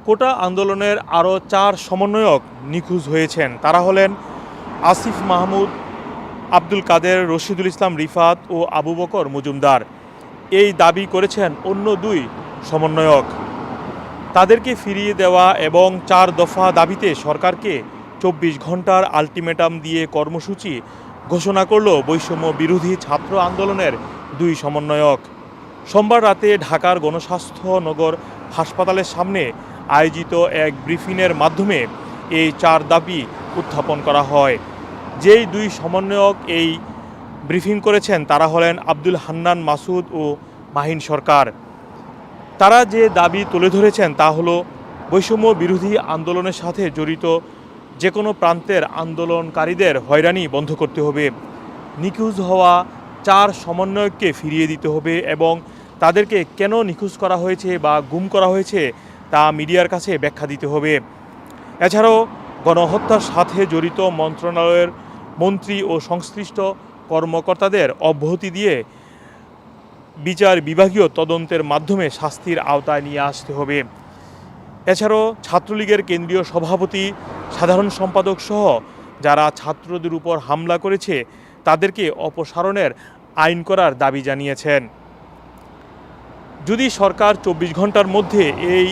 কোটা আন্দোলনের আরও 4 সমন্বয়ক নিখোঁজ হয়েছেন। তারা হলেন আসিফ মাহমুদ, আব্দুল কাদের, রশিদুল ইসলাম রিফাত ও আবু বকর মজুমদার। এই দাবি করেছেন অন্য 2 সমন্বয়ক। তাদেরকে ফিরিয়ে দেওয়া এবং 4 দফা দাবিতে সরকারকে 24 ঘন্টার আলটিমেটাম দিয়ে কর্মসূচি ঘোষণা করল বৈষম্য বিরোধী ছাত্র আন্দোলনের 2 সমন্বয়ক। সোমবার রাতে ঢাকার গণস্বাস্থ্য নগর হাসপাতালের সামনে আয়োজিত এক ব্রিফিংয়ের মাধ্যমে এই 4 দাবি উত্থাপন করা হয়। যেই 2 সমন্বয়ক এই ব্রিফিং করেছেন তারা হলেন আব্দুল হান্নান মাসুদ ও মাহিন সরকার। তারা যে দাবি তুলে ধরেছেন তা হলো বৈষম্য বিরোধী আন্দোলনের সাথে জড়িত যে কোনো প্রান্তের আন্দোলনকারীদের হয়রানি বন্ধ করতে হবে, নিখোঁজ হওয়া 4 সমন্বয়ককে ফিরিয়ে দিতে হবে এবং তাদেরকে কেন নিখোঁজ করা হয়েছে বা গুম করা হয়েছে তা মিডিয়ার কাছে ব্যাখ্যা দিতে হবে। এছাড়াও গণহত্যার সাথে জড়িত মন্ত্রণালয়ের মন্ত্রী ও সংশ্লিষ্ট কর্মকর্তাদের অব্যাহতি দিয়ে বিচার বিভাগীয় তদন্তের মাধ্যমে শাস্তির আওতায় নিয়ে আসতে হবে। এছাড়াও ছাত্রলীগের কেন্দ্রীয় সভাপতি, সাধারণ সম্পাদক সহ যারা ছাত্রদের উপর হামলা করেছে তাদেরকে অপসারণের আইন করার দাবি জানিয়েছেন। যদি সরকার 24 ঘন্টার মধ্যে এই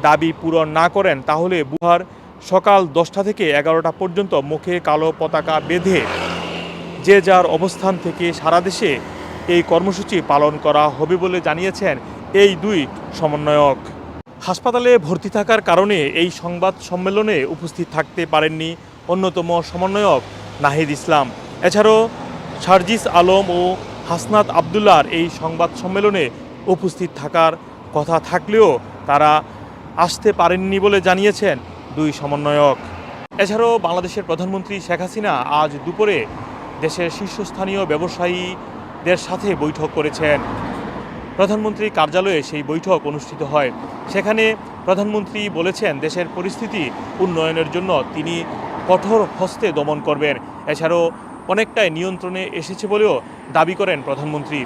দাবি পূরণ না করেন তাহলে বুধবার সকাল 10টা থেকে 11টা পর্যন্ত মুখে কালো পতাকা বেঁধে যে যার অবস্থান থেকে সারা দেশে এই কর্মসূচি পালন করা হবে বলে জানিয়েছেন এই 2 সমন্বয়ক। হাসপাতালে ভর্তি থাকার কারণে এই সংবাদ সম্মেলনে উপস্থিত থাকতে পারেননি অন্যতম সমন্বয়ক নাহিদ ইসলাম। এছাড়াও সার্জিস আলম ও হাসনাত আবদুল্লাহর এই সংবাদ সম্মেলনে উপস্থিত থাকার কথা থাকলেও তারা আসতে পারেননি বলে জানিয়েছেন 2 সমন্বয়ক। এছাড়াও বাংলাদেশের প্রধানমন্ত্রী শেখ হাসিনা আজ দুপুরে দেশের শীর্ষস্থানীয় ব্যবসায়ীদের সাথে বৈঠক করেছেন। প্রধানমন্ত্রীর কার্যালয়ে সেই বৈঠক অনুষ্ঠিত হয়। সেখানে প্রধানমন্ত্রী বলেছেন দেশের পরিস্থিতি উন্নয়নের জন্য তিনি কঠোর হস্তে দমন করবেন। এছাড়াও অনেকটাই নিয়ন্ত্রণে এসেছে বলেও দাবি করেন প্রধানমন্ত্রী।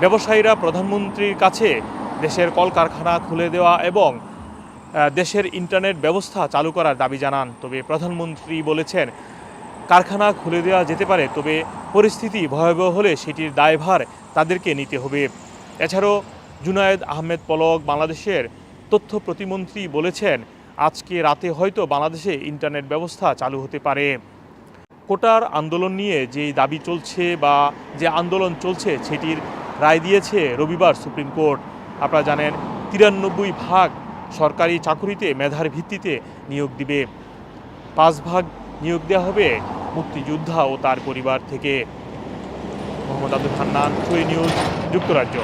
ব্যবসায়ীরা প্রধানমন্ত্রীর কাছে দেশের কলকারখানা খুলে দেওয়া এবং দেশের ইন্টারনেট ব্যবস্থা চালু করার দাবি জানান। তবে প্রধানমন্ত্রী বলেছেন কারখানা খুলে দেওয়া যেতে পারে, তবে পরিস্থিতি ভয়াবহ হলে সেটির দায়ভার তাদেরকে নিতে হবে। এছাড়াও জুনায়েদ আহমেদ পলক বাংলাদেশের তথ্য প্রতিমন্ত্রী বলেছেন আজকে রাতে হয়তো বাংলাদেশে ইন্টারনেট ব্যবস্থা চালু হতে পারে। কোটার আন্দোলন নিয়ে যে দাবি চলছে বা যে আন্দোলন চলছে সেটির রায় দিয়েছে রবিবার সুপ্রিম কোর্ট। আপনারা জানেন 93% সরকারি চাকুরিতে মেধার ভিত্তিতে নিয়োগ দিবে, 5% নিয়োগ দেওয়া হবে মুক্তিযোদ্ধা ও তার পরিবার থেকে। মোহাম্মদ আব্দুল হান্নান, টুডে নিউজ, যুক্তরাজ্য।